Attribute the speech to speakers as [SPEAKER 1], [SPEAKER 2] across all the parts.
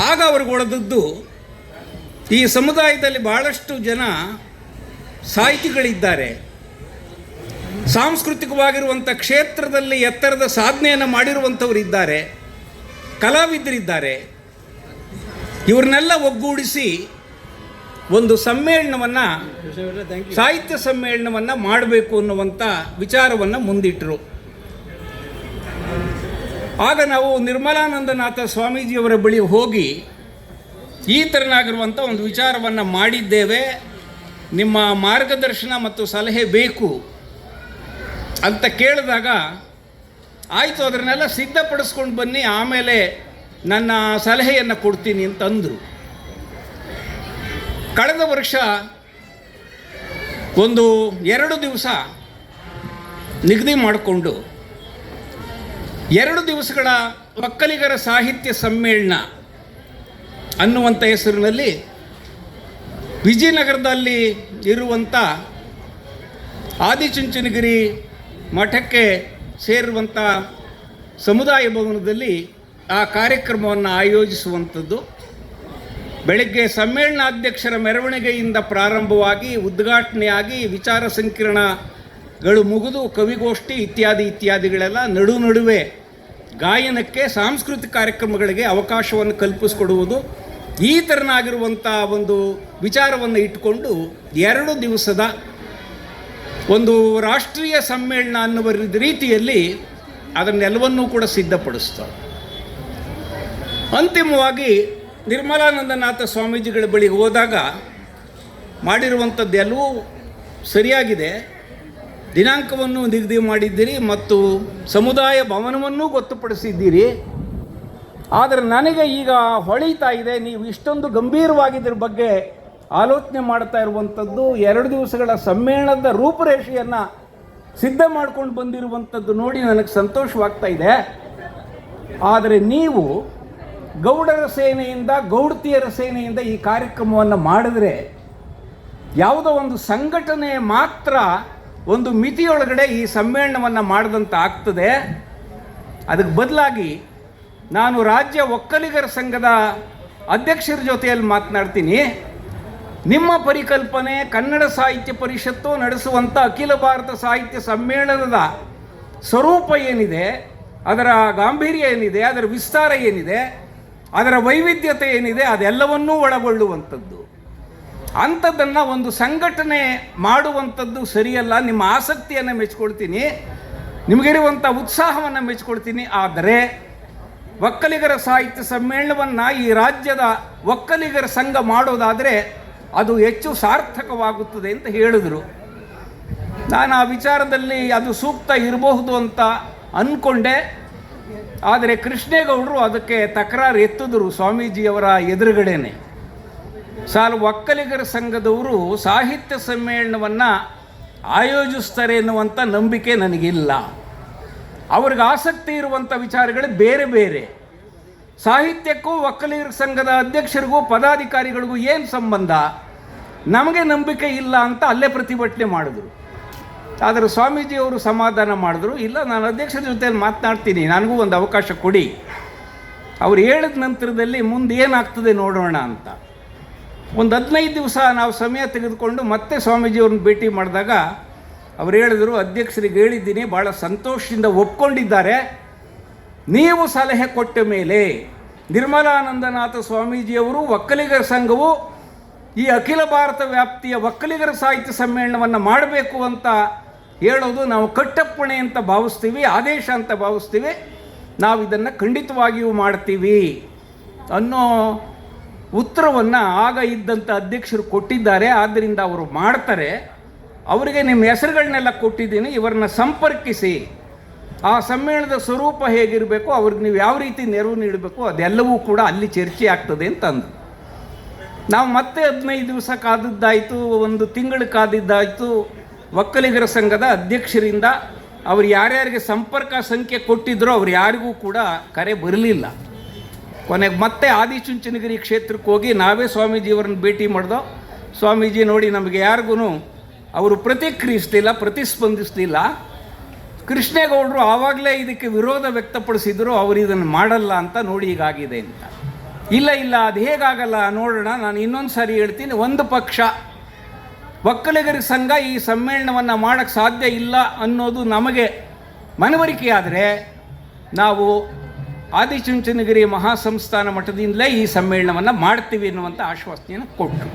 [SPEAKER 1] ಆಗ ಅವ್ರಿಗೆ ಒಳದದ್ದು ಈ ಸಮುದಾಯದಲ್ಲಿ ಭಾಳಷ್ಟು ಜನ ಸಾಹಿತಿಗಳಿದ್ದಾರೆ, ಸಾಂಸ್ಕೃತಿಕವಾಗಿರುವಂಥ ಕ್ಷೇತ್ರದಲ್ಲಿ ಎತ್ತರದ ಸಾಧನೆಯನ್ನು ಮಾಡಿರುವಂಥವರಿದ್ದಾರೆ, ಕಲಾವಿದರಿದ್ದಾರೆ. ಇವ್ರನ್ನೆಲ್ಲ ಒಗ್ಗೂಡಿಸಿ ಒಂದು ಸಮ್ಮೇಳನವನ್ನು, ಸಾಹಿತ್ಯ ಸಮ್ಮೇಳನವನ್ನು ಮಾಡಬೇಕು ಅನ್ನುವಂಥ ವಿಚಾರವನ್ನು ಮುಂದಿಟ್ಟರು. ಆಗ ನಾವು ನಿರ್ಮಲಾನಂದನಾಥ ಸ್ವಾಮೀಜಿಯವರ ಬಳಿ ಹೋಗಿ ಈ ಥರನಾಗಿರುವಂಥ ಒಂದು ವಿಚಾರವನ್ನು ಮಾಡಿದ್ದೇವೆ, ನಿಮ್ಮ ಮಾರ್ಗದರ್ಶನ ಮತ್ತು ಸಲಹೆ ಬೇಕು ಅಂತ ಕೇಳಿದಾಗ, ಆಯಿತು ಅದನ್ನೆಲ್ಲ ಸಿದ್ಧಪಡಿಸ್ಕೊಂಡು ಬನ್ನಿ, ಆಮೇಲೆ ನನ್ನ ಸಲಹೆಯನ್ನು ಕೊಡ್ತೀನಿ ಅಂತಂದರು. ಕಳೆದ ವರ್ಷ ಒಂದು 2 ದಿವಸ ನಿಗದಿ ಮಾಡಿಕೊಂಡು 2 ದಿವಸಗಳ ಒಕ್ಕಲಿಗರ ಸಾಹಿತ್ಯ ಸಮ್ಮೇಳನ ಅನ್ನುವಂಥ ಹೆಸರಿನಲ್ಲಿ ವಿಜಯನಗರದಲ್ಲಿ ಇರುವಂಥ ಆದಿಚುಂಚನಗಿರಿ ಮಠಕ್ಕೆ ಸೇರುವಂಥ ಸಮುದಾಯ ಭವನದಲ್ಲಿ ಆ ಕಾರ್ಯಕ್ರಮವನ್ನು ಆಯೋಜಿಸುವಂಥದ್ದು. ಬೆಳಗ್ಗೆ ಸಮ್ಮೇಳನಾಧ್ಯಕ್ಷರ ಮೆರವಣಿಗೆಯಿಂದ ಪ್ರಾರಂಭವಾಗಿ ಉದ್ಘಾಟನೆಯಾಗಿ ವಿಚಾರ ಸಂಕಿರಣಗಳು ಮುಗಿದು ಕವಿಗೋಷ್ಠಿ ಇತ್ಯಾದಿಗಳೆಲ್ಲ ನಡುವೆ ಗಾಯನಕ್ಕೆ, ಸಾಂಸ್ಕೃತಿಕ ಕಾರ್ಯಕ್ರಮಗಳಿಗೆ ಅವಕಾಶವನ್ನು ಕಲ್ಪಿಸಿಕೊಡುವುದು, ಈ ಥರನಾಗಿರುವಂಥ ಒಂದು ವಿಚಾರವನ್ನು ಇಟ್ಟುಕೊಂಡು 2 ದಿವಸದ ಒಂದು ರಾಷ್ಟ್ರೀಯ ಸಮ್ಮೇಳನ ಅನ್ನುವ ರೀತಿಯಲ್ಲಿ ಅದನ್ನೆಲ್ಲವನ್ನೂ ಕೂಡ ಸಿದ್ಧಪಡಿಸ್ತಾರೆ. ಅಂತಿಮವಾಗಿ ನಿರ್ಮಲಾನಂದನಾಥ ಸ್ವಾಮೀಜಿಗಳ ಬಳಿಗೆ ಹೋದಾಗ ಮಾಡಿರುವಂಥದ್ದೆಲ್ಲವೂ ಸರಿಯಾಗಿದೆ, ದಿನಾಂಕವನ್ನು ನಿಗದಿ ಮಾಡಿದ್ದೀರಿ ಮತ್ತು ಸಮುದಾಯ ಭವನವನ್ನೂ ಗೊತ್ತುಪಡಿಸಿದ್ದೀರಿ. ಆದರೆ ನನಗೆ ಈಗ ಹೊಳೀತಾ ಇದೆ, ನೀವು ಇಷ್ಟೊಂದು ಗಂಭೀರವಾಗಿದ್ರ ಬಗ್ಗೆ ಆಲೋಚನೆ ಮಾಡ್ತಾ ಇರುವಂಥದ್ದು, 2 ದಿವಸಗಳ ಸಮ್ಮೇಳನದ ರೂಪುರೇಷೆಯನ್ನು ಸಿದ್ಧ ಮಾಡ್ಕೊಂಡು ಬಂದಿರುವಂಥದ್ದು ನೋಡಿ ನನಗೆ ಸಂತೋಷವಾಗ್ತಾ ಇದೆ. ಆದರೆ ನೀವು ಗೌಡರ ಸೇನೆಯಿಂದ, ಗೌಡತಿಯರ ಸೇನೆಯಿಂದ ಈ ಕಾರ್ಯಕ್ರಮವನ್ನು ಮಾಡಿದ್ರೆ ಯಾವುದೋ ಒಂದು ಸಂಘಟನೆ ಮಾತ್ರ ಒಂದು ಮಿತಿಯೊಳಗಡೆ ಈ ಸಮ್ಮೇಳನವನ್ನು ಮಾಡಿದಂತ ಆಗ್ತದೆ. ಅದಕ್ಕೆ ಬದಲಾಗಿ ನಾನು ರಾಜ್ಯ ಒಕ್ಕಲಿಗರ ಸಂಘದ ಅಧ್ಯಕ್ಷರ ಜೊತೆಯಲ್ಲಿ ಮಾತನಾಡ್ತೀನಿ. ನಿಮ್ಮ ಪರಿಕಲ್ಪನೆ ಕನ್ನಡ ಸಾಹಿತ್ಯ ಪರಿಷತ್ತು ನಡೆಸುವಂಥ ಅಖಿಲ ಭಾರತ ಸಾಹಿತ್ಯ ಸಮ್ಮೇಳನದ ಸ್ವರೂಪ ಏನಿದೆ, ಅದರ ಗಾಂಭೀರ್ಯ ಏನಿದೆ, ಅದರ ವಿಸ್ತಾರ ಏನಿದೆ, ಅದರ ವೈವಿಧ್ಯತೆ ಏನಿದೆ, ಅದೆಲ್ಲವನ್ನೂ ಒಳಗೊಳ್ಳುವಂಥದ್ದು. ಅಂಥದ್ದನ್ನು ಒಂದು ಸಂಘಟನೆ ಮಾಡುವಂಥದ್ದು ಸರಿಯಲ್ಲ. ನಿಮ್ಮ ಆಸಕ್ತಿಯನ್ನು ಮೆಚ್ಕೊಳ್ತೀನಿ, ನಿಮಗಿರುವಂಥ ಉತ್ಸಾಹವನ್ನು ಮೆಚ್ಕೊಳ್ತೀನಿ. ಆದರೆ ಒಕ್ಕಲಿಗರ ಸಾಹಿತ್ಯ ಸಮ್ಮೇಳನವನ್ನು ಈ ರಾಜ್ಯದ ಒಕ್ಕಲಿಗರ ಸಂಘ ಮಾಡೋದಾದರೆ ಅದು ಹೆಚ್ಚು ಸಾರ್ಥಕವಾಗುತ್ತದೆ ಅಂತ ಹೇಳಿದರು. ನಾನು ಆ ವಿಚಾರದಲ್ಲಿ ಅದು ಸೂಕ್ತ ಇರಬಹುದು ಅಂತ ಅಂದ್ಕೊಂಡೆ. ಆದರೆ ಕೃಷ್ಣೇಗೌಡರು ಅದಕ್ಕೆ ತಕರಾರು ಎತ್ತಿದ್ರು ಸ್ವಾಮೀಜಿಯವರ ಎದುರುಗಡೆನೆ. ಒಕ್ಕಲಿಗರ ಸಂಘದವರು ಸಾಹಿತ್ಯ ಸಮ್ಮೇಳನವನ್ನು ಆಯೋಜಿಸ್ತಾರೆ ಎನ್ನುವಂಥ ನಂಬಿಕೆ ನನಗಿಲ್ಲ. ಅವ್ರಿಗೆ ಆಸಕ್ತಿ ಇರುವಂಥ ವಿಚಾರಗಳು ಬೇರೆ ಬೇರೆ. ಸಾಹಿತ್ಯಕ್ಕೂ ಒಕ್ಕಲಿಗರ ಸಂಘದ ಅಧ್ಯಕ್ಷರಿಗೂ ಪದಾಧಿಕಾರಿಗಳಿಗೂ ಏನು ಸಂಬಂಧ, ನಮಗೆ ನಂಬಿಕೆ ಇಲ್ಲ ಅಂತ ಅಲ್ಲೇ ಪ್ರತಿಭಟನೆ ಮಾಡಿದ್ರು. ಆದರೆ ಸ್ವಾಮೀಜಿಯವರು ಸಮಾಧಾನ ಮಾಡಿದ್ರು, ಇಲ್ಲ ನಾನು ಅಧ್ಯಕ್ಷರ ಜೊತೆಯಲ್ಲಿ ಮಾತನಾಡ್ತೀನಿ, ನನಗೂ ಒಂದು ಅವಕಾಶ ಕೊಡಿ. ಅವ್ರು ಹೇಳಿದ ನಂತರದಲ್ಲಿ ಮುಂದೆ ಏನಾಗ್ತದೆ ನೋಡೋಣ ಅಂತ. ಒಂದು 15 ದಿವಸ ನಾವು ಸಮಯ ತೆಗೆದುಕೊಂಡು ಮತ್ತೆ ಸ್ವಾಮೀಜಿಯವ್ರನ್ನ ಭೇಟಿ ಮಾಡಿದಾಗ ಅವ್ರು ಹೇಳಿದರು, ಅಧ್ಯಕ್ಷರಿಗೆ ಹೇಳಿದ್ದೀನಿ, ಭಾಳ ಸಂತೋಷದಿಂದ ಒಪ್ಕೊಂಡಿದ್ದಾರೆ. ನೀವು ಸಲಹೆ ಕೊಟ್ಟ ಮೇಲೆ ನಿರ್ಮಲಾನಂದನಾಥ ಸ್ವಾಮೀಜಿಯವರು, ಒಕ್ಕಲಿಗರ ಸಂಘವು ಈ ಅಖಿಲ ಭಾರತ ವ್ಯಾಪ್ತಿಯ ಒಕ್ಕಲಿಗರ ಸಾಹಿತ್ಯ ಸಮ್ಮೇಳನವನ್ನು ಮಾಡಬೇಕು ಅಂತ ಹೇಳೋದು ನಾವು ಕಟ್ಟಪ್ಪಣೆ ಅಂತ ಭಾವಿಸ್ತೀವಿ, ಆದೇಶ ಅಂತ ಭಾವಿಸ್ತೀವಿ. ನಾವು ಇದನ್ನು ಖಂಡಿತವಾಗಿಯೂ ಮಾಡ್ತೀವಿ ಅನ್ನೋ ಉತ್ತರವನ್ನು ಆಗ ಇದ್ದಂಥ ಅಧ್ಯಕ್ಷರು ಕೊಟ್ಟಿದ್ದಾರೆ. ಆದ್ದರಿಂದ ಅವರು ಮಾಡ್ತಾರೆ. ಅವರಿಗೆ ನಿಮ್ಮ ಹೆಸರುಗಳನ್ನೆಲ್ಲ ಕೊಟ್ಟಿದ್ದೀನಿ, ಇವರನ್ನ ಸಂಪರ್ಕಿಸಿ ಆ ಸಮ್ಮೇಳನದ ಸ್ವರೂಪ ಹೇಗಿರಬೇಕು, ಅವ್ರಿಗೆ ನೀವು ಯಾವ ರೀತಿ ನೆರವು ನೀಡಬೇಕು, ಅದೆಲ್ಲವೂ ಕೂಡ ಅಲ್ಲಿ ಚರ್ಚೆ ಆಗ್ತದೆ ಅಂತಂದು ನಾವು ಮತ್ತೆ 15 ದಿವಸ ಕಾದಿದ್ದಾಯಿತು, 1 ತಿಂಗಳು ಕಾದಿದ್ದಾಯಿತು. ಒಕ್ಕಲಿಗರ ಸಂಘದ ಅಧ್ಯಕ್ಷರಿಂದ ಅವರು ಯಾರ್ಯಾರಿಗೆ ಸಂಪರ್ಕ ಸಂಖ್ಯೆ ಕೊಟ್ಟಿದ್ರೋ ಅವ್ರು ಯಾರಿಗೂ ಕೂಡ ಕರೆ ಬರಲಿಲ್ಲ. ಕೊನೆಗೆ ಮತ್ತೆ ಆದಿಚುಂಚನಗಿರಿ ಕ್ಷೇತ್ರಕ್ಕೆ ಹೋಗಿ ನಾವೇ ಸ್ವಾಮೀಜಿಯವರನ್ನು ಭೇಟಿ ಮಾಡಿದೋ. ಸ್ವಾಮೀಜಿ ನೋಡಿ, ನಮಗೆ ಯಾರಿಗೂ ಅವರು ಪ್ರತಿಕ್ರಿಯಿಸಲಿಲ್ಲ, ಪ್ರತಿಸ್ಪಂದಿಸಲಿಲ್ಲ. ಕೃಷ್ಣೇಗೌಡರು ಆವಾಗಲೇ ಇದಕ್ಕೆ ವಿರೋಧ ವ್ಯಕ್ತಪಡಿಸಿದರು, ಅವರು ಇದನ್ನು ಮಾಡಲ್ಲ ಅಂತ, ನೋಡಿ ಹೀಗಾಗಿದೆ ಅಂತ. ಇಲ್ಲ ಅದು ಹೇಗಾಗಲ್ಲ ನೋಡೋಣ, ನಾನು ಇನ್ನೊಂದು ಸಾರಿ ಹೇಳ್ತೀನಿ. ಒಂದು ಪಕ್ಷ ಒಕ್ಕಲಿಗರ ಸಂಘ ಈ ಸಮ್ಮೇಳನವನ್ನು ಮಾಡೋಕ್ಕೆ ಸಾಧ್ಯ ಇಲ್ಲ ಅನ್ನೋದು ನಮಗೆ ಮನವರಿಕೆಯಾದರೆ ನಾವು ಆದಿಚುಂಚನಗಿರಿ ಮಹಾಸಂಸ್ಥಾನ ಮಠದಿಂದಲೇ ಈ ಸಮ್ಮೇಳನವನ್ನು ಮಾಡ್ತೀವಿ ಎನ್ನುವಂಥ ಆಶ್ವಾಸನೆಯನ್ನು ಕೊಟ್ಟರು.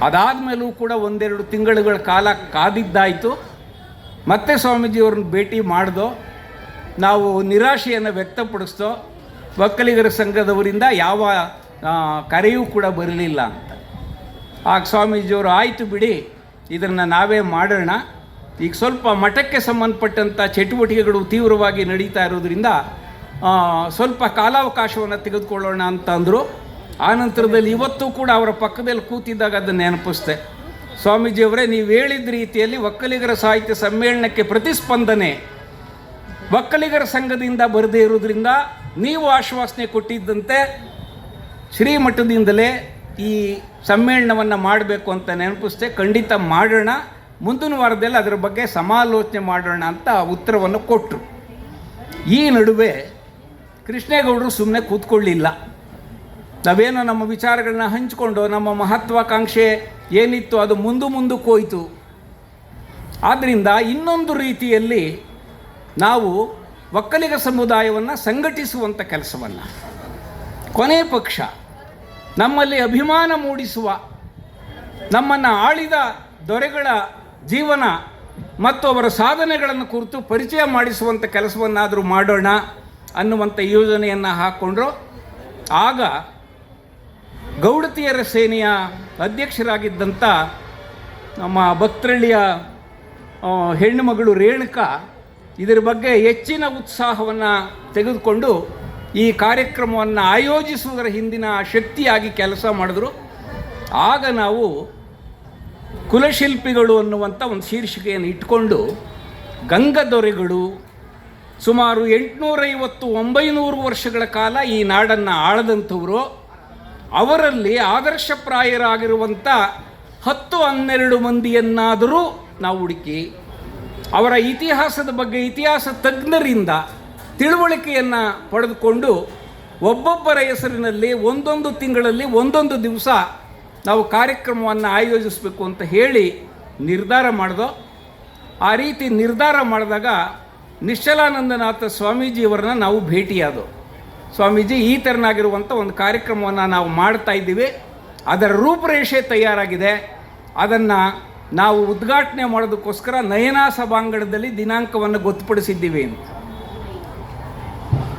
[SPEAKER 1] ಅದಾದಮೇಲೂ ಕೂಡ ಒಂದೆರಡು ತಿಂಗಳುಗಳ ಕಾಲ ಕಾದಿದ್ದಾಯಿತು. ಮತ್ತೆ ಸ್ವಾಮೀಜಿಯವ್ರನ್ನ ಭೇಟಿ ಮಾಡ್ದೋ, ನಾವು ನಿರಾಶೆಯನ್ನು ವ್ಯಕ್ತಪಡಿಸ್ತೋ, ಒಕ್ಕಲಿಗರ ಸಂಘದವರಿಂದ ಯಾವ ಕರೆಯೂ ಕೂಡ ಬರಲಿಲ್ಲ ಅಂತ. ಆಗ ಸ್ವಾಮೀಜಿಯವರು ಆಯಿತು ಬಿಡಿ, ಇದನ್ನು ನಾವೇ ಮಾಡೋಣ, ಈಗ ಸ್ವಲ್ಪ ಮಠಕ್ಕೆ ಸಂಬಂಧಪಟ್ಟಂಥ ಚಟುವಟಿಕೆಗಳು ತೀವ್ರವಾಗಿ ನಡೀತಾ ಇರೋದ್ರಿಂದ ಸ್ವಲ್ಪ ಕಾಲಾವಕಾಶವನ್ನು ತೆಗೆದುಕೊಳ್ಳೋಣ ಅಂತ ಅಂದರು. ಆನಂತರದಲ್ಲಿ ಇವತ್ತು ಕೂಡ ಅವರ ಪಕ್ಕದಲ್ಲಿ ಕೂತಿದ್ದಾಗ ಅದನ್ನು ನೆನಪಿಸ್ದೆ. ಸ್ವಾಮೀಜಿಯವರೇ, ನೀವು ಹೇಳಿದ ರೀತಿಯಲ್ಲಿ ಒಕ್ಕಲಿಗರ ಸಾಹಿತ್ಯ ಸಮ್ಮೇಳನಕ್ಕೆ ಪ್ರತಿಸ್ಪಂದನೆ ಒಕ್ಕಲಿಗರ ಸಂಘದಿಂದ ಬರದೇ ಇರೋದ್ರಿಂದ ನೀವು ಆಶ್ವಾಸನೆ ಕೊಟ್ಟಿದ್ದಂತೆ ಶ್ರೀಮಠದಿಂದಲೇ ಈ ಸಮ್ಮೇಳನವನ್ನು ಮಾಡಬೇಕು ಅಂತ ನೆನಪಿಸ್ದೆ. ಖಂಡಿತ ಮಾಡೋಣ, ಮುಂದಿನ ವಾರದಲ್ಲಿ ಅದರ ಬಗ್ಗೆ ಸಮಾಲೋಚನೆ ಮಾಡೋಣ ಅಂತ ಉತ್ತರವನ್ನು ಕೊಟ್ಟರು. ಈ ನಡುವೆ ಕೃಷ್ಣೇಗೌಡರು ಸುಮ್ಮನೆ ಕೂತ್ಕೊಳ್ಳಿಲ್ಲ. ನಾವೇನೋ ನಮ್ಮ ವಿಚಾರಗಳನ್ನ ಹಂಚಿಕೊಂಡು ನಮ್ಮ ಮಹತ್ವಾಕಾಂಕ್ಷೆ ಏನಿತ್ತು ಅದು ಮುಂದಕ್ಕೆ ಹೋಯಿತು. ಆದ್ದರಿಂದ ಇನ್ನೊಂದು ರೀತಿಯಲ್ಲಿ ನಾವು ಒಕ್ಕಲಿಗ ಸಮುದಾಯವನ್ನು ಸಂಘಟಿಸುವಂಥ ಕೆಲಸವನ್ನು, ಕೊನೆ ಪಕ್ಷ ನಮ್ಮಲ್ಲಿ ಅಭಿಮಾನ ಮೂಡಿಸುವ, ನಮ್ಮನ್ನು ಆಳಿದ ದೊರೆಗಳ ಜೀವನ ಮತ್ತು ಅವರ ಸಾಧನೆಗಳನ್ನು ಕುರಿತು ಪರಿಚಯ ಮಾಡಿಸುವಂಥ ಕೆಲಸವನ್ನಾದರೂ ಮಾಡೋಣ ಅನ್ನುವಂಥ ಯೋಜನೆಯನ್ನು ಹಾಕ್ಕೊಂಡ್ರು. ಆಗ ಗೌಡತಿಯರ ಸೇನೆಯ ಅಧ್ಯಕ್ಷರಾಗಿದ್ದಂಥ ನಮ್ಮ ಭಕ್ತರಳ್ಳಿಯ ಹೆಣ್ಣು ಮಗಳು ರೇಣುಕಾ ಇದರ ಬಗ್ಗೆ ಹೆಚ್ಚಿನ ಉತ್ಸಾಹವನ್ನು ತೆಗೆದುಕೊಂಡು ಈ ಕಾರ್ಯಕ್ರಮವನ್ನು ಆಯೋಜಿಸುವುದರ ಹಿಂದಿನ ಶಕ್ತಿಯಾಗಿ ಕೆಲಸ ಮಾಡಿದ್ರು. ಆಗ ನಾವು ಕುಲಶಿಲ್ಪಿಗಳು ಅನ್ನುವಂಥ ಒಂದು ಶೀರ್ಷಿಕೆಯನ್ನು ಇಟ್ಕೊಂಡು ಗಂಗದೊರೆಗಳು ಸುಮಾರು 850-900 ವರ್ಷಗಳ ಕಾಲ ಈ ನಾಡನ್ನು ಆಳದಂಥವರು, ಅವರಲ್ಲಿ ಆದರ್ಶಪ್ರಾಯರಾಗಿರುವಂಥ 10-12 ಮಂದಿಯನ್ನಾದರೂ ನಾವು ಹುಡುಕಿ ಅವರ ಇತಿಹಾಸದ ಬಗ್ಗೆ ಇತಿಹಾಸ ತಜ್ಞರಿಂದ ತಿಳುವಳಿಕೆಯನ್ನು ಪಡೆದುಕೊಂಡು ಒಬ್ಬೊಬ್ಬರ ಹೆಸರಿನಲ್ಲಿ ಒಂದೊಂದು ತಿಂಗಳಲ್ಲಿ ಒಂದೊಂದು ದಿವಸ ನಾವು ಕಾರ್ಯಕ್ರಮವನ್ನು ಆಯೋಜಿಸಬೇಕು ಅಂತ ಹೇಳಿ ನಿರ್ಧಾರ ಮಾಡಿದೋ. ಆ ರೀತಿ ನಿರ್ಧಾರ ಮಾಡಿದಾಗ ನಿಶ್ಚಲಾನಂದನಾಥ ಸ್ವಾಮೀಜಿಯವರನ್ನ ನಾವು ಭೇಟಿಯಾದೋ. ಸ್ವಾಮೀಜಿ, ಈ ಥರನಾಗಿರುವಂಥ ಒಂದು ಕಾರ್ಯಕ್ರಮವನ್ನು ನಾವು ಮಾಡ್ತಾ ಇದ್ದೀವಿ, ಅದರ ರೂಪರೇಷೆ ತಯಾರಾಗಿದೆ, ಅದನ್ನು ನಾವು ಉದ್ಘಾಟನೆ ಮಾಡೋದಕ್ಕೋಸ್ಕರ ನಯನಾ ಸಭಾಂಗಣದಲ್ಲಿ ದಿನಾಂಕವನ್ನು ಗೊತ್ತುಪಡಿಸಿದ್ದೀವಿ ಅಂತ.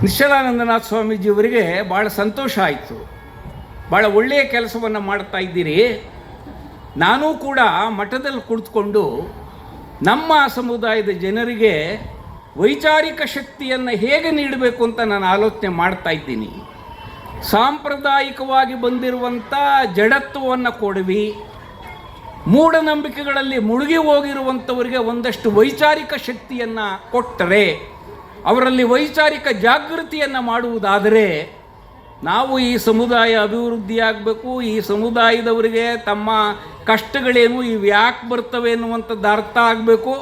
[SPEAKER 1] ನಿಶ್ಚಲಾನಂದನಾಥ ಸ್ವಾಮೀಜಿಯವರಿಗೆ ಭಾಳ ಸಂತೋಷ ಆಯಿತು. ಭಾಳ ಒಳ್ಳೆಯ ಕೆಲಸವನ್ನು ಮಾಡ್ತಾ ಇದ್ದೀರಿ, ನಾನೂ ಕೂಡ ಮಠದಲ್ಲಿ ಕುಳಿತುಕೊಂಡು ನಮ್ಮ ಸಮುದಾಯದ ಜನರಿಗೆ ವೈಚಾರಿಕ ಶಕ್ತಿಯನ್ನು ಹೇಗೆ ನೀಡಬೇಕು ಅಂತ ನಾನು ಆಲೋಚನೆ ಮಾಡ್ತಾ ಇದ್ದೀನಿ. ಸಾಂಪ್ರದಾಯಿಕವಾಗಿ ಬಂದಿರುವಂಥ ಜಡತ್ವವನ್ನು ಕೊಡವಿ, ಮೂಢನಂಬಿಕೆಗಳಲ್ಲಿ ಮುಳುಗಿ ಹೋಗಿರುವಂಥವರಿಗೆ ಒಂದಷ್ಟು ವೈಚಾರಿಕ ಶಕ್ತಿಯನ್ನು ಕೊಟ್ಟರೆ, ಅವರಲ್ಲಿ ವೈಚಾರಿಕ ಜಾಗೃತಿಯನ್ನು ಮಾಡುವುದಾದರೆ ನಾವು ಈ ಸಮುದಾಯ ಅಭಿವೃದ್ಧಿಯಾಗಬೇಕು, ಈ ಸಮುದಾಯದವರಿಗೆ ತಮ್ಮ ಕಷ್ಟಗಳೇನು, ಇವು ಯಾಕೆ ಬರ್ತವೆ ಎನ್ನುವಂಥದ್ದು ಅರ್ಥ ಆಗಬೇಕು,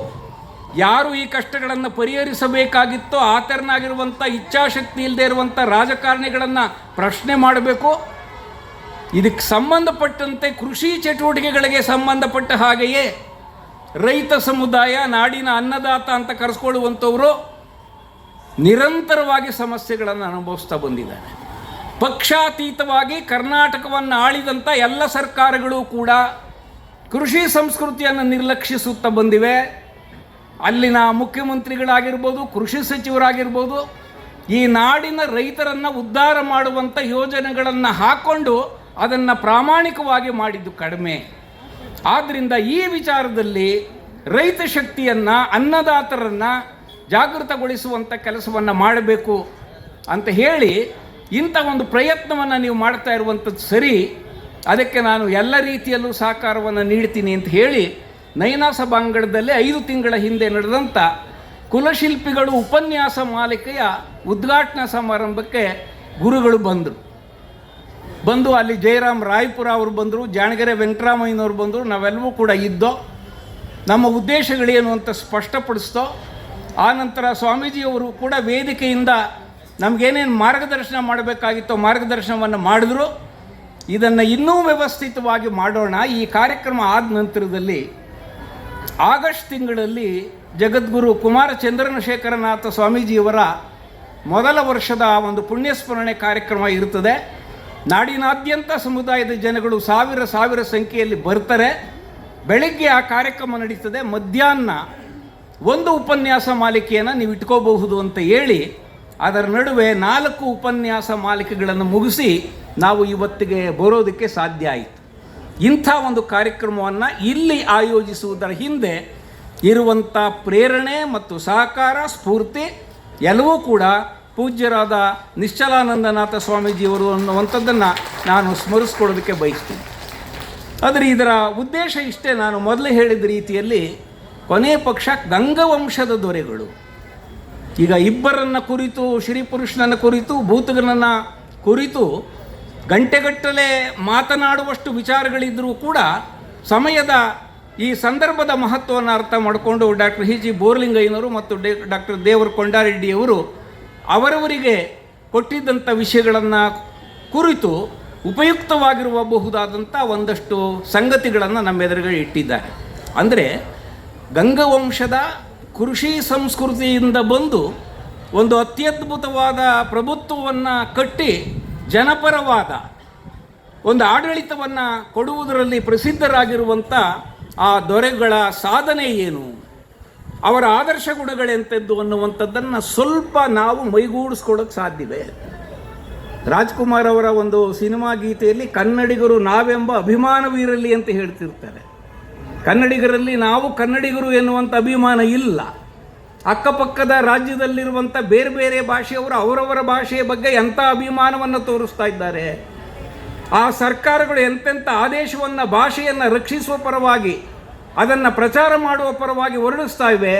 [SPEAKER 1] ಯಾರು ಈ ಕಷ್ಟಗಳನ್ನು ಪರಿಹರಿಸಬೇಕಾಗಿತ್ತೋ ಆ ಥರನಾಗಿರುವಂಥ ಇಚ್ಛಾಶಕ್ತಿ ಇಲ್ಲದೆ ಇರುವಂಥ ರಾಜಕಾರಣಿಗಳನ್ನು ಪ್ರಶ್ನೆ ಮಾಡಬೇಕು. ಇದಕ್ಕೆ ಸಂಬಂಧಪಟ್ಟಂತೆ ಕೃಷಿ ಚಟುವಟಿಕೆಗಳಿಗೆ ಸಂಬಂಧಪಟ್ಟ ಹಾಗೆಯೇ ರೈತ ಸಮುದಾಯ, ನಾಡಿನ ಅನ್ನದಾತ ಅಂತ ಕರೆಸ್ಕೊಳ್ಳುವಂಥವರು ನಿರಂತರವಾಗಿ ಸಮಸ್ಯೆಗಳನ್ನು ಅನುಭವಿಸ್ತಾ ಬಂದಿದ್ದಾರೆ. ಪಕ್ಷಾತೀತವಾಗಿ ಕರ್ನಾಟಕವನ್ನು ಆಳಿದಂಥ ಎಲ್ಲ ಸರ್ಕಾರಗಳು ಕೂಡ ಕೃಷಿ ಸಂಸ್ಕೃತಿಯನ್ನು ನಿರ್ಲಕ್ಷಿಸುತ್ತಾ ಬಂದಿವೆ. ಅಲ್ಲಿನ ಮುಖ್ಯಮಂತ್ರಿಗಳಾಗಿರ್ಬೋದು, ಕೃಷಿ ಸಚಿವರಾಗಿರ್ಬೋದು, ಈ ನಾಡಿನ ರೈತರನ್ನು ಉದ್ಧಾರ ಮಾಡುವಂಥ ಯೋಜನೆಗಳನ್ನು ಹಾಕ್ಕೊಂಡು ಅದನ್ನು ಪ್ರಾಮಾಣಿಕವಾಗಿ ಮಾಡಿದ್ದು ಕಡಿಮೆ. ಆದ್ದರಿಂದ ಈ ವಿಚಾರದಲ್ಲಿ ರೈತ ಶಕ್ತಿಯನ್ನು, ಅನ್ನದಾತರನ್ನು ಜಾಗೃತಗೊಳಿಸುವಂಥ ಕೆಲಸವನ್ನು ಮಾಡಬೇಕು ಅಂತ ಹೇಳಿ ಇಂಥ ಒಂದು ಪ್ರಯತ್ನವನ್ನು ನೀವು ಮಾಡ್ತಾ ಇರುವಂಥದ್ದು ಸರಿ, ಅದಕ್ಕೆ ನಾನು ಎಲ್ಲ ರೀತಿಯಲ್ಲೂ ಸಹಕಾರವನ್ನು ನೀಡ್ತೀನಿ ಅಂತ ಹೇಳಿ ನಯನಾ ಸಭಾಂಗಣದಲ್ಲಿ 5 ತಿಂಗಳ ಹಿಂದೆ ನಡೆದಂಥ ಕುಲಶಿಲ್ಪಿಗಳು ಉಪನ್ಯಾಸ ಮಾಲಿಕೆಯ ಉದ್ಘಾಟನಾ ಸಮಾರಂಭಕ್ಕೆ ಗುರುಗಳು ಬಂದು ಅಲ್ಲಿ ಜಯರಾಮ್ ರಾಯ್ಪುರ ಅವರು ಬಂದರು, ಜಾಣಗೆರೆ ವೆಂಕಟರಾಮಯ್ಯನವರು ಬಂದರು, ನಾವೆಲ್ಲವೂ ಕೂಡ ಇದ್ದೋ. ನಮ್ಮ ಉದ್ದೇಶಗಳೇನು ಅಂತ ಸ್ಪಷ್ಟಪಡಿಸ್ತೋ. ಆನಂತರ ಸ್ವಾಮೀಜಿಯವರು ಕೂಡ ವೇದಿಕೆಯಿಂದ ನಮಗೇನೇನು ಮಾರ್ಗದರ್ಶನ ಮಾಡಬೇಕಾಗಿತ್ತೋ ಮಾರ್ಗದರ್ಶನವನ್ನು ಮಾಡಿದ್ರು. ಇದನ್ನು ಇನ್ನೂ ವ್ಯವಸ್ಥಿತವಾಗಿ ಮಾಡೋಣ. ಈ ಕಾರ್ಯಕ್ರಮ ಆದ ನಂತರದಲ್ಲಿ ಆಗಸ್ಟ್ ತಿಂಗಳಲ್ಲಿ ಜಗದ್ಗುರು ಕುಮಾರ ಚಂದ್ರಶೇಖರನಾಥ ಸ್ವಾಮೀಜಿಯವರ ಮೊದಲ ವರ್ಷದ ಒಂದು ಪುಣ್ಯಸ್ಮರಣೆ ಕಾರ್ಯಕ್ರಮ ಇರುತ್ತದೆ. ನಾಡಿನಾದ್ಯಂತ ಸಮುದಾಯದ ಜನಗಳು ಸಾವಿರ ಸಂಖ್ಯೆಯಲ್ಲಿ ಬರ್ತಾರೆ. ಬೆಳಗ್ಗೆ ಆ ಕಾರ್ಯಕ್ರಮ ನಡೀತದೆ. ಮಧ್ಯಾಹ್ನ ಒಂದು ಉಪನ್ಯಾಸ ಮಾಲಿಕೆಯನ್ನು ನೀವು ಇಟ್ಕೋಬಹುದು ಅಂತ ಹೇಳಿ ಅದರ ನಡುವೆ 4 ಉಪನ್ಯಾಸ ಮಾಲಿಕೆಗಳನ್ನು ಮುಗಿಸಿ ನಾವು ಇವತ್ತಿಗೆ ಬರೋದಕ್ಕೆ ಸಾಧ್ಯ ಆಯಿತು. ಇಂಥ ಒಂದು ಕಾರ್ಯಕ್ರಮವನ್ನು ಇಲ್ಲಿ ಆಯೋಜಿಸುವುದರ ಹಿಂದೆ ಇರುವಂಥ ಪ್ರೇರಣೆ ಮತ್ತು ಸಹಕಾರ, ಸ್ಫೂರ್ತಿ ಎಲ್ಲವೂ ಕೂಡ ಪೂಜ್ಯರಾದ ನಿಶ್ಚಲಾನಂದನಾಥ ಸ್ವಾಮೀಜಿಯವರು ಅನ್ನುವಂಥದ್ದನ್ನು ನಾನು ಸ್ಮರಿಸ್ಕೊಳ್ಳೋದಕ್ಕೆ ಬಯಸ್ತೀನಿ. ಆದರೆ ಇದರ ಉದ್ದೇಶ ಇಷ್ಟೇ, ನಾನು ಮೊದಲೇ ಹೇಳಿದ ರೀತಿಯಲ್ಲಿ ಕೊನೆ ಪಕ್ಷ ಗಂಗವಂಶದ ದೊರೆಗಳು ಈಗ ಇಬ್ಬರನ್ನು ಕುರಿತು, ಶ್ರೀಪುರುಷನನ್ನು ಕುರಿತು, ಭೂತಗನನ್ನು ಕುರಿತು ಗಂಟೆಗಟ್ಟಲೆ ಮಾತನಾಡುವಷ್ಟು ವಿಚಾರಗಳಿದ್ದರೂ ಕೂಡ ಸಮಯದ ಈ ಸಂದರ್ಭದ ಮಹತ್ವವನ್ನು ಅರ್ಥ ಮಾಡಿಕೊಂಡು ಡಾಕ್ಟರ್ H.G. ಬೋರ್ಲಿಂಗಯ್ಯನವರು ಮತ್ತು ಡಾಕ್ಟರ್ ದೇವರ ಕೊಂಡಾರೆಡ್ಡಿಯವರು ಅವರವರಿಗೆ ಕೊಟ್ಟಿದ್ದಂಥ ವಿಷಯಗಳನ್ನು ಕುರಿತು ಉಪಯುಕ್ತವಾಗಿರಬಹುದಾದಂಥ ಒಂದಷ್ಟು ಸಂಗತಿಗಳನ್ನು ನಮ್ಮೆದುರುಗಳು ಇಟ್ಟಿದ್ದಾರೆ. ಅಂದರೆ ಗಂಗವಂಶದ ಕೃಷಿ ಸಂಸ್ಕೃತಿಯಿಂದ ಬಂದು ಒಂದು ಅತ್ಯದ್ಭುತವಾದ ಪ್ರಭುತ್ವವನ್ನು ಕಟ್ಟಿ ಜನಪರವಾದ ಒಂದು ಆಡಳಿತವನ್ನು ಕೊಡುವುದರಲ್ಲಿ ಪ್ರಸಿದ್ಧರಾಗಿರುವಂಥ ಆ ದೊರೆಗಳ ಸಾಧನೆ ಏನು, ಅವರ ಆದರ್ಶ ಗುಣಗಳೆಂಥದ್ದು ಅನ್ನುವಂಥದ್ದನ್ನು ಸ್ವಲ್ಪ ನಾವು ಮೈಗೂಡಿಸ್ಕೊಳ್ಳೋಕ್ಕೆ ಸಾಧ್ಯವೇ. ರಾಜ್ಕುಮಾರ್ ಅವರ ಒಂದು ಸಿನಿಮಾ ಗೀತೆಯಲ್ಲಿ ಕನ್ನಡಿಗರು ನಾವೆಂಬ ಅಭಿಮಾನವಿರಲಿ ಅಂತ ಹೇಳ್ತಿರ್ತಾರೆ. ಕನ್ನಡಿಗರಲ್ಲಿ ನಾವು ಕನ್ನಡಿಗರು ಎನ್ನುವಂಥ ಅಭಿಮಾನ ಇಲ್ಲ. ಅಕ್ಕಪಕ್ಕದ ರಾಜ್ಯದಲ್ಲಿರುವಂಥ ಬೇರೆ ಬೇರೆ ಭಾಷೆಯವರು ಅವರವರ ಭಾಷೆಯ ಬಗ್ಗೆ ಎಂಥ ಅಭಿಮಾನವನ್ನು ತೋರಿಸ್ತಾ ಇದ್ದಾರೆ. ಆ ಸರ್ಕಾರಗಳು ಎಂತೆಂಥ ಆದೇಶವನ್ನು, ಭಾಷೆಯನ್ನು ರಕ್ಷಿಸುವ ಪರವಾಗಿ, ಅದನ್ನು ಪ್ರಚಾರ ಮಾಡುವ ಪರವಾಗಿ ಹೊರಡಿಸ್ತಾ ಇವೆ.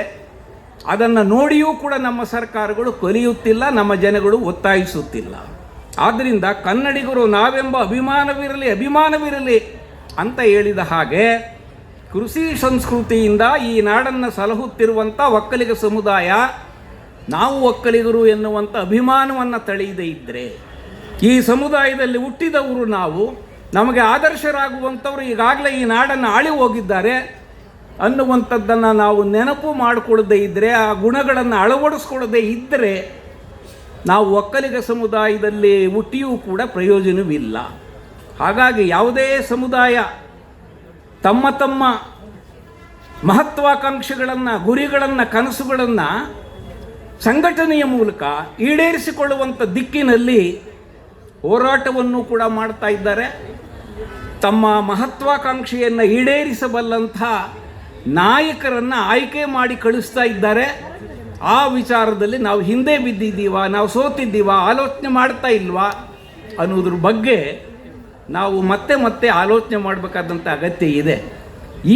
[SPEAKER 1] ಅದನ್ನು ನೋಡಿಯೂ ಕೂಡ ನಮ್ಮ ಸರ್ಕಾರಗಳು ಕಲಿಯುತ್ತಿಲ್ಲ, ನಮ್ಮ ಜನಗಳು ಒತ್ತಾಯಿಸುತ್ತಿಲ್ಲ. ಆದ್ದರಿಂದ ಕನ್ನಡಿಗರು ನಾವೆಂಬ ಅಭಿಮಾನವಿರಲಿ ಅಂತ ಹೇಳಿದ ಹಾಗೆ ಕೃಷಿ ಸಂಸ್ಕೃತಿಯಿಂದ ಈ ನಾಡನ್ನು ಸಲಹುತ್ತಿರುವಂಥ ಒಕ್ಕಲಿಗ ಸಮುದಾಯ ನಾವು ಒಕ್ಕಲಿಗರು ಎನ್ನುವಂಥ ಅಭಿಮಾನವನ್ನು ತಳೆಯದೇ ಇದ್ದರೆ, ಈ ಸಮುದಾಯದಲ್ಲಿ ಹುಟ್ಟಿದವರು ನಾವು, ನಮಗೆ ಆದರ್ಶರಾಗುವಂಥವರು ಈಗಾಗಲೇ ಈ ನಾಡನ್ನು ಆಳಿ ಹೋಗಿದ್ದಾರೆ ಅನ್ನುವಂಥದ್ದನ್ನು ನಾವು ನೆನಪು ಮಾಡಿಕೊಳ್ಳದೇ ಇದ್ದರೆ, ಆ ಗುಣಗಳನ್ನು ಅಳವಡಿಸ್ಕೊಳ್ಳದೇ ಇದ್ದರೆ ನಾವು ಒಕ್ಕಲಿಗ ಸಮುದಾಯದಲ್ಲಿ ಹುಟ್ಟಿಯೂ ಕೂಡ ಪ್ರಯೋಜನವಿಲ್ಲ. ಹಾಗಾಗಿ ಯಾವುದೇ ಸಮುದಾಯ ತಮ್ಮ ತಮ್ಮ ಮಹತ್ವಾಕಾಂಕ್ಷೆಗಳನ್ನು, ಗುರಿಗಳನ್ನು, ಕನಸುಗಳನ್ನು ಸಂಘಟನೆಯ ಮೂಲಕ ಈಡೇರಿಸಿಕೊಳ್ಳುವಂಥ ದಿಕ್ಕಿನಲ್ಲಿ ಹೋರಾಟವನ್ನು ಕೂಡ ಮಾಡ್ತಾ ಇದ್ದಾರೆ. ತಮ್ಮ ಮಹತ್ವಾಕಾಂಕ್ಷೆಯನ್ನು ಈಡೇರಿಸಬಲ್ಲಂಥ ನಾಯಕರನ್ನು ಆಯ್ಕೆ ಮಾಡಿ ಕಳಿಸ್ತಾ ಇದ್ದಾರೆ. ಆ ವಿಚಾರದಲ್ಲಿ ನಾವು ಹಿಂದೆ ಬಿದ್ದಿದ್ದೀವ, ನಾವು ಸೋತಿದ್ದೀವ, ಆಲೋಚನೆ ಮಾಡ್ತಾ ಇಲ್ವಾ ಅನ್ನೋದ್ರ ಬಗ್ಗೆ ನಾವು ಮತ್ತೆ ಆಲೋಚನೆ ಮಾಡಬೇಕಾದಂಥ ಅಗತ್ಯ ಇದೆ.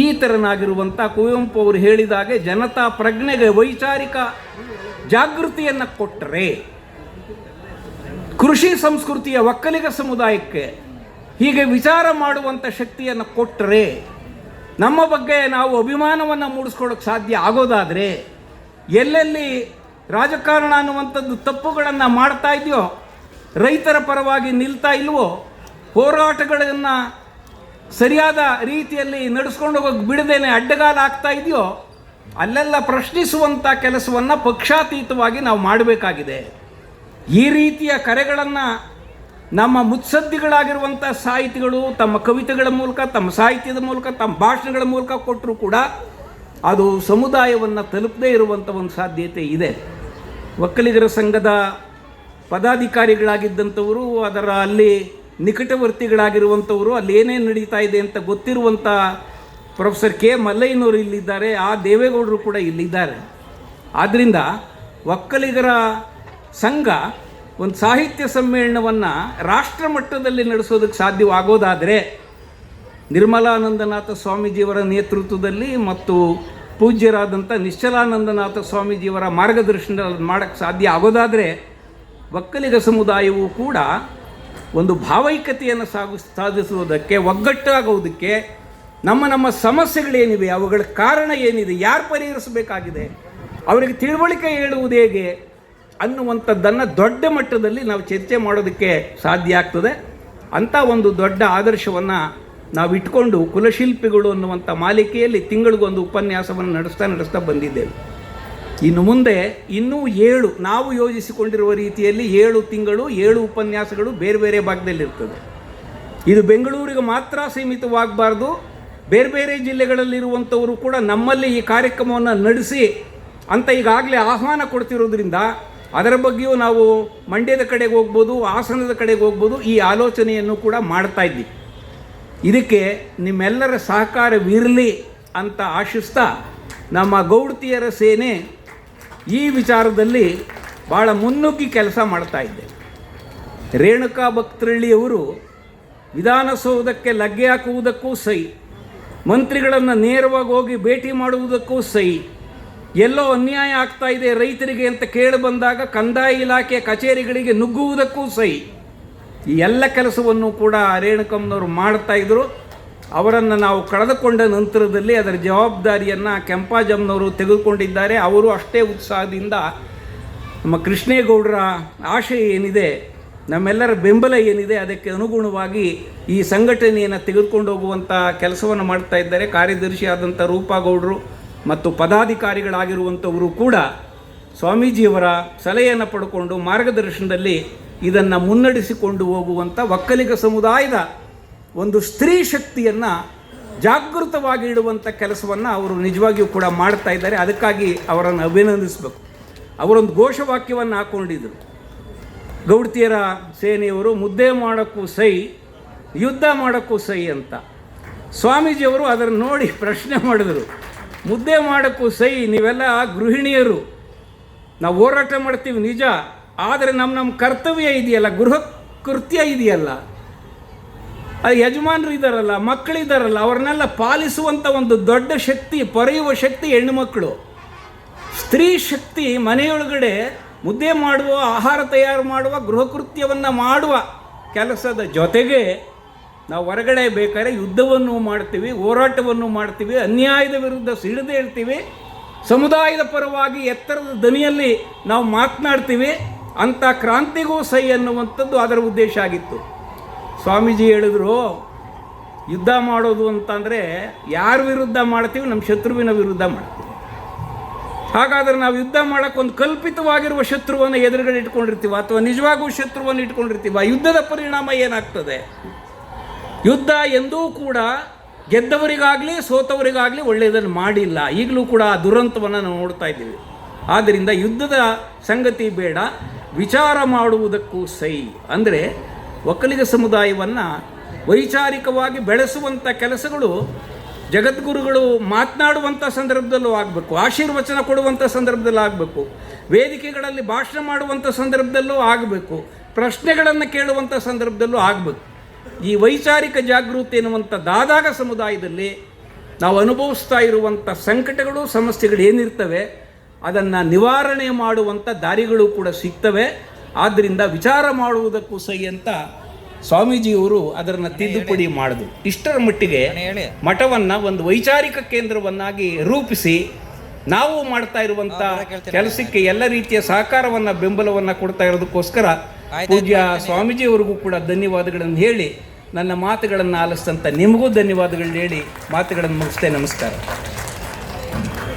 [SPEAKER 1] ಈ ಥರನಾಗಿರುವಂಥ ಕುವೆಂಪು ಅವರು ಹೇಳಿದಾಗೆ ಜನತಾ ಪ್ರಜ್ಞೆಗೆ ವೈಚಾರಿಕ ಜಾಗೃತಿಯನ್ನು ಕೊಟ್ಟರೆ, ಕೃಷಿ ಸಂಸ್ಕೃತಿಯ ಒಕ್ಕಲಿಗ ಸಮುದಾಯಕ್ಕೆ ಹೀಗೆ ವಿಚಾರ ಮಾಡುವಂಥ ಶಕ್ತಿಯನ್ನು ಕೊಟ್ಟರೆ, ನಮ್ಮ ಬಗ್ಗೆ ನಾವು ಅಭಿಮಾನವನ್ನು ಮೂಡಿಸ್ಕೊಳ್ಳೋಕ್ಕೆ ಸಾಧ್ಯ ಆಗೋದಾದರೆ, ಎಲ್ಲೆಲ್ಲಿ ರಾಜಕಾರಣ ಅನ್ನುವಂಥದ್ದು ತಪ್ಪುಗಳನ್ನು ಮಾಡ್ತಾ ಇದೆಯೋ, ರೈತರ ಪರವಾಗಿ ನಿಲ್ತಾ ಇಲ್ವೋ, ಹೋರಾಟಗಳನ್ನು ಸರಿಯಾದ ರೀತಿಯಲ್ಲಿ ನಡೆಸ್ಕೊಂಡು ಹೋಗೋಕ್ಕೆ ಬಿಡದೇನೆ ಅಡ್ಡಗಾಲ ಆಗ್ತಾ ಇದೆಯೋ, ಅಲ್ಲೆಲ್ಲ ಪ್ರಶ್ನಿಸುವಂಥ ಕೆಲಸವನ್ನು ಪಕ್ಷಾತೀತವಾಗಿ ನಾವು ಮಾಡಬೇಕಾಗಿದೆ. ಈ ರೀತಿಯ ಕರೆಗಳನ್ನು ನಮ್ಮ ಮುತ್ಸದ್ದಿಗಳಾಗಿರುವಂಥ ಸಾಹಿತಿಗಳು ತಮ್ಮ ಕವಿತೆಗಳ ಮೂಲಕ, ತಮ್ಮ ಸಾಹಿತ್ಯದ ಮೂಲಕ, ತಮ್ಮ ಭಾಷಣಗಳ ಮೂಲಕ ಕೊಟ್ಟರೂ ಕೂಡ ಅದು ಸಮುದಾಯವನ್ನು ತಲುಪದೇ ಇರುವಂಥ ಒಂದು ಸಾಧ್ಯತೆ ಇದೆ. ಒಕ್ಕಲಿಗರ ಸಂಘದ ಪದಾಧಿಕಾರಿಗಳಾಗಿದ್ದಂಥವರು, ಅದರ ಅಲ್ಲಿ ನಿಕಟವರ್ತಿಗಳಾಗಿರುವಂಥವರು, ಅಲ್ಲಿ ಏನೇನು ನಡೀತಾ ಇದೆ ಅಂತ ಗೊತ್ತಿರುವಂಥ ಪ್ರೊಫೆಸರ್ ಕೆ ಮಲ್ಲಯ್ಯನವರು ಇಲ್ಲಿದ್ದಾರೆ, ಆ ದೇವೇಗೌಡರು ಕೂಡ ಇಲ್ಲಿದ್ದಾರೆ. ಆದ್ದರಿಂದ ಒಕ್ಕಲಿಗರ ಸಂಘ ಒಂದು ಸಾಹಿತ್ಯ ಸಮ್ಮೇಳನವನ್ನು ರಾಷ್ಟ್ರ ಮಟ್ಟದಲ್ಲಿ ನಡೆಸೋದಕ್ಕೆ ಸಾಧ್ಯವಾಗೋದಾದರೆ, ನಿರ್ಮಲಾನಂದನಾಥ ಸ್ವಾಮೀಜಿಯವರ ನೇತೃತ್ವದಲ್ಲಿ ಮತ್ತು ಪೂಜ್ಯರಾದಂಥ ನಿಶ್ಚಲಾನಂದನಾಥ ಸ್ವಾಮೀಜಿಯವರ ಮಾರ್ಗದರ್ಶನದಲ್ಲಿ ಮಾಡೋಕ್ಕೆ ಸಾಧ್ಯ ಆಗೋದಾದರೆ, ಒಕ್ಕಲಿಗ ಸಮುದಾಯವು ಕೂಡ ಒಂದು ಭಾವೈಕ್ಯತೆಯನ್ನು ಸಾಧಿಸುವುದಕ್ಕೆ, ಒಗ್ಗಟ್ಟಾಗುವುದಕ್ಕೆ, ನಮ್ಮ ಸಮಸ್ಯೆಗಳೇನಿವೆ, ಅವುಗಳ ಕಾರಣ ಏನಿದೆ, ಯಾರು ಪರಿಹರಿಸಬೇಕಾಗಿದೆ, ಅವರಿಗೆ ತಿಳುವಳಿಕೆ ಹೇಳುವುದು ಹೇಗೆ, ಅನ್ನುವಂಥದ್ದನ್ನು ದೊಡ್ಡ ಮಟ್ಟದಲ್ಲಿ ನಾವು ಚರ್ಚೆ ಮಾಡೋದಕ್ಕೆ ಸಾಧ್ಯ ಆಗ್ತದೆ. ಅಂಥ ಒಂದು ದೊಡ್ಡ ಆದರ್ಶವನ್ನು ನಾವು ಇಟ್ಕೊಂಡು ಕುಲಶಿಲ್ಪಿಗಳು ಅನ್ನುವಂಥ ಮಾಲಿಕೆಯಲ್ಲಿ ತಿಂಗಳಿಗೊಂದು ಉಪನ್ಯಾಸವನ್ನು ನಡೆಸ್ತಾ ಬಂದಿದ್ದೇವೆ. ಇನ್ನು ಮುಂದೆ ಇನ್ನೂ 7 ನಾವು ಯೋಜಿಸಿಕೊಂಡಿರುವ ರೀತಿಯಲ್ಲಿ 7 ತಿಂಗಳು 7 ಉಪನ್ಯಾಸಗಳು ಬೇರೆ ಬೇರೆ ಭಾಗದಲ್ಲಿರ್ತದೆ. ಇದು ಬೆಂಗಳೂರಿಗೆ ಮಾತ್ರ ಸೀಮಿತವಾಗಬಾರ್ದು. ಬೇರೆ ಬೇರೆ ಜಿಲ್ಲೆಗಳಲ್ಲಿರುವಂಥವರು ಕೂಡ ನಮ್ಮಲ್ಲಿ ಈ ಕಾರ್ಯಕ್ರಮವನ್ನು ನಡೆಸಿ ಅಂತ ಈಗಾಗಲೇ ಆಹ್ವಾನ ಕೊಡ್ತಿರೋದ್ರಿಂದ ಅದರ ಬಗ್ಗೆಯೂ ನಾವು ಮಂಡ್ಯದ ಕಡೆಗೆ ಹೋಗ್ಬೋದು, ಹಾಸನದ ಕಡೆಗೆ ಹೋಗ್ಬೋದು, ಈ ಆಲೋಚನೆಯನ್ನು ಕೂಡ ಮಾಡ್ತಾ ಇದ್ದೀವಿ. ಇದಕ್ಕೆ ನಿಮ್ಮೆಲ್ಲರ ಸಹಕಾರವಿರಲಿ ಅಂತ ಆಶಿಸ್ತಾ ನಮ್ಮ ಗೌಡತಿಯರ ಸೇನೆ ಈ ವಿಚಾರದಲ್ಲಿ ಭಾಳ ಮುನ್ನುಗ್ಗಿ ಕೆಲಸ ಮಾಡ್ತಾ ಇದ್ದೇವೆ. ರೇಣುಕಾ ಭಕ್ತರಳ್ಳಿಯವರು ವಿಧಾನಸೌಧಕ್ಕೆ ಲಗ್ಗೆ ಹಾಕುವುದಕ್ಕೂ ಸೈ, ಮಂತ್ರಿಗಳನ್ನು ನೇರವಾಗಿ ಹೋಗಿ ಭೇಟಿ ಮಾಡುವುದಕ್ಕೂ ಸೈ, ಎಲ್ಲೋ ಅನ್ಯಾಯ ಆಗ್ತಾ ಇದೆ ರೈತರಿಗೆ ಅಂತ ಕೇಳಿ ಬಂದಾಗ ಕಂದಾಯ ಇಲಾಖೆ ಕಚೇರಿಗಳಿಗೆ ನುಗ್ಗುವುದಕ್ಕೂ ಸೈ. ಈ ಎಲ್ಲ ಕೆಲಸವನ್ನು ಕೂಡ ರೇಣುಕಮ್ಮನವರು ಮಾಡ್ತಾಯಿದ್ರು. ಅವರನ್ನು ನಾವು ಕಳೆದುಕೊಂಡ ನಂತರದಲ್ಲಿ ಅದರ ಜವಾಬ್ದಾರಿಯನ್ನು ಕೆಂಪಾಜಮ್ಮನವರು ತೆಗೆದುಕೊಂಡಿದ್ದಾರೆ. ಅವರು ಅಷ್ಟೇ ಉತ್ಸಾಹದಿಂದ ನಮ್ಮ ಕೃಷ್ಣೇಗೌಡರ ಆಶಯ ಏನಿದೆ, ನಮ್ಮೆಲ್ಲರ ಬೆಂಬಲ ಏನಿದೆ, ಅದಕ್ಕೆ ಅನುಗುಣವಾಗಿ ಈ ಸಂಘಟನೆಯನ್ನು ತೆಗೆದುಕೊಂಡು ಹೋಗುವಂಥ ಕೆಲಸವನ್ನು ಮಾಡ್ತಾ ಇದ್ದಾರೆ. ಕಾರ್ಯದರ್ಶಿಯಾದಂಥ ರೂಪಾಗೌಡರು ಮತ್ತು ಪದಾಧಿಕಾರಿಗಳಾಗಿರುವಂಥವರು ಕೂಡ ಸ್ವಾಮೀಜಿಯವರ ಸಲಹೆಯನ್ನು ಪಡ್ಕೊಂಡು ಮಾರ್ಗದರ್ಶನದಲ್ಲಿ ಇದನ್ನು ಮುನ್ನಡೆಸಿಕೊಂಡು ಹೋಗುವಂಥ ಒಕ್ಕಲಿಗ ಸಮುದಾಯದ ಒಂದು ಸ್ತ್ರೀ ಶಕ್ತಿಯನ್ನು ಜಾಗೃತವಾಗಿ ಇಡುವಂಥ ಕೆಲಸವನ್ನು ಅವರು ನಿಜವಾಗಿಯೂ ಕೂಡ ಮಾಡ್ತಾ ಇದ್ದಾರೆ. ಅದಕ್ಕಾಗಿ ಅವರನ್ನು ಅಭಿನಂದಿಸಬೇಕು. ಅವರೊಂದು ಘೋಷವಾಕ್ಯವನ್ನು ಹಾಕ್ಕೊಂಡಿದ್ದರು, ಗೌಡತಿಯರ ಸೇನೆಯವರು ಮುದ್ದೆ ಮಾಡೋಕ್ಕೂ ಸೈ, ಯುದ್ಧ ಮಾಡೋಕ್ಕೂ ಸೈ ಅಂತ. ಸ್ವಾಮೀಜಿಯವರು ಅದನ್ನು ನೋಡಿ ಪ್ರಶ್ನೆ ಮಾಡಿದರು, ಮುದ್ದೆ ಮಾಡೋಕ್ಕೂ ಸೈ, ನೀವೆಲ್ಲ ಗೃಹಿಣಿಯರು, ನಾವು ಹೋರಾಟ ಮಾಡ್ತೀವಿ ನಿಜ, ಆದರೆ ನಮ್ಮ ಕರ್ತವ್ಯ ಇದೆಯಲ್ಲ, ಗೃಹ ಕೃತ್ಯ ಇದೆಯಲ್ಲ, ಅದು ಯಜಮಾನರು ಇದ್ದಾರಲ್ಲ, ಮಕ್ಕಳಿದ್ದಾರಲ್ಲ, ಅವ್ರನ್ನೆಲ್ಲ ಪಾಲಿಸುವಂಥ ಒಂದು ದೊಡ್ಡ ಶಕ್ತಿ, ಪೊರೆಯುವ ಶಕ್ತಿ ಹೆಣ್ಣುಮಕ್ಕಳು. ಸ್ತ್ರೀ ಶಕ್ತಿ ಮನೆಯೊಳಗಡೆ ಮುದ್ದೆ ಮಾಡುವ, ಆಹಾರ ತಯಾರು ಮಾಡುವ, ಗೃಹ ಕೃತ್ಯವನ್ನು ಮಾಡುವ ಕೆಲಸದ ಜೊತೆಗೆ ನಾವು ಹೊರಗಡೆ ಬೇಕಾದ್ರೆ ಯುದ್ಧವನ್ನು ಮಾಡ್ತೀವಿ, ಹೋರಾಟವನ್ನು ಮಾಡ್ತೀವಿ, ಅನ್ಯಾಯದ ವಿರುದ್ಧ ಸಿಡಿದೇ ಇರ್ತೀವಿ, ಸಮುದಾಯದ ಪರವಾಗಿ ಎತ್ತರದ ದನಿಯಲ್ಲಿ ನಾವು ಮಾತನಾಡ್ತೀವಿ. ಅಂಥ ಕ್ರಾಂತಿಗೂ ಸೈ ಅನ್ನುವಂಥದ್ದು ಅದರ ಉದ್ದೇಶ ಆಗಿತ್ತು. ಸ್ವಾಮೀಜಿ ಹೇಳಿದ್ರು, ಯುದ್ಧ ಮಾಡೋದು ಅಂತಂದರೆ ಯಾರ ವಿರುದ್ಧ ಮಾಡ್ತೀವಿ? ನಮ್ಮ ಶತ್ರುವಿನ ವಿರುದ್ಧ ಮಾಡ್ತೀವಿ. ಹಾಗಾದರೆ ನಾವು ಯುದ್ಧ ಮಾಡೋಕ್ಕೆ ಒಂದು ಕಲ್ಪಿತವಾಗಿರುವ ಶತ್ರುವನ್ನು ಎದುರುಗಡೆ ಇಟ್ಕೊಂಡಿರ್ತೀವ ಅಥವಾ ನಿಜವಾಗೂ ಶತ್ರುವನ್ನು ಇಟ್ಕೊಂಡಿರ್ತೀವ? ಯುದ್ಧದ ಪರಿಣಾಮ ಏನಾಗ್ತದೆ? ಯುದ್ಧ ಎಂದೂ ಕೂಡ ಗೆದ್ದವರಿಗಾಗಲಿ ಸೋತವರಿಗಾಗಲಿ ಒಳ್ಳೆಯದನ್ನು ಮಾಡಿಲ್ಲ. ಈಗಲೂ ಕೂಡ ಆ ದುರಂತವನ್ನು ನಾವು ನೋಡ್ತಾ ಇದ್ದೀವಿ. ಆದ್ದರಿಂದ ಯುದ್ಧದ ಸಂಗತಿ ಬೇಡ, ವಿಚಾರ ಮಾಡುವುದಕ್ಕೂ ಸೈ. ಅಂದರೆ ಒಕ್ಕಲಿಗ ಸಮುದಾಯವನ್ನು ವೈಚಾರಿಕವಾಗಿ ಬೆಳೆಸುವಂಥ ಕೆಲಸಗಳು ಜಗದ್ಗುರುಗಳು ಮಾತನಾಡುವಂಥ ಸಂದರ್ಭದಲ್ಲೂ ಆಗಬೇಕು, ಆಶೀರ್ವಚನ ಕೊಡುವಂಥ ಸಂದರ್ಭದಲ್ಲೂ ಆಗಬೇಕು, ವೇದಿಕೆಗಳಲ್ಲಿ ಭಾಷಣ ಮಾಡುವಂಥ ಸಂದರ್ಭದಲ್ಲೂ ಆಗಬೇಕು, ಪ್ರಶ್ನೆಗಳನ್ನು ಕೇಳುವಂಥ ಸಂದರ್ಭದಲ್ಲೂ ಆಗಬೇಕು. ಈ ವೈಚಾರಿಕ ಜಾಗೃತಿ ಎನ್ನುವಂಥದ್ದಾದಾಗ ಸಮುದಾಯದಲ್ಲಿ ನಾವು ಅನುಭವಿಸ್ತಾ ಇರುವಂಥ ಸಂಕಟಗಳು, ಸಮಸ್ಯೆಗಳು ಏನಿರ್ತವೆ ಅದನ್ನು ನಿವಾರಣೆ ಮಾಡುವಂಥ ದಾರಿಗಳು ಕೂಡ ಸಿಗ್ತವೆ. ಆದ್ದರಿಂದ ವಿಚಾರ ಮಾಡುವುದಕ್ಕೂ ಸೈ ಅಂತ ಸ್ವಾಮೀಜಿಯವರು ಅದನ್ನು ತಿದ್ದುಪಡಿ ಮಾಡಿದ್ರು. ಇಷ್ಟರ ಮಟ್ಟಿಗೆ ಮಠವನ್ನು ಒಂದು ವೈಚಾರಿಕ ಕೇಂದ್ರವನ್ನಾಗಿ ರೂಪಿಸಿ ನಾವು ಮಾಡ್ತಾ ಇರುವಂಥ ಕೆಲಸಕ್ಕೆ ಎಲ್ಲ ರೀತಿಯ ಸಹಕಾರವನ್ನು, ಬೆಂಬಲವನ್ನು ಕೊಡ್ತಾ ಇರೋದಕ್ಕೋಸ್ಕರ ಪೂಜ್ಯ ಸ್ವಾಮೀಜಿಯವರಿಗೂ ಕೂಡ ಧನ್ಯವಾದಗಳನ್ನು ಹೇಳಿ, ನನ್ನ ಮಾತುಗಳನ್ನು ಆಲಿಸಿದಂಥ ನಿಮಗೂ ಧನ್ಯವಾದಗಳನ್ನ ಹೇಳಿ ಮಾತುಗಳನ್ನು ಮುಗಿಸ್ತೇ. ನಮಸ್ಕಾರ.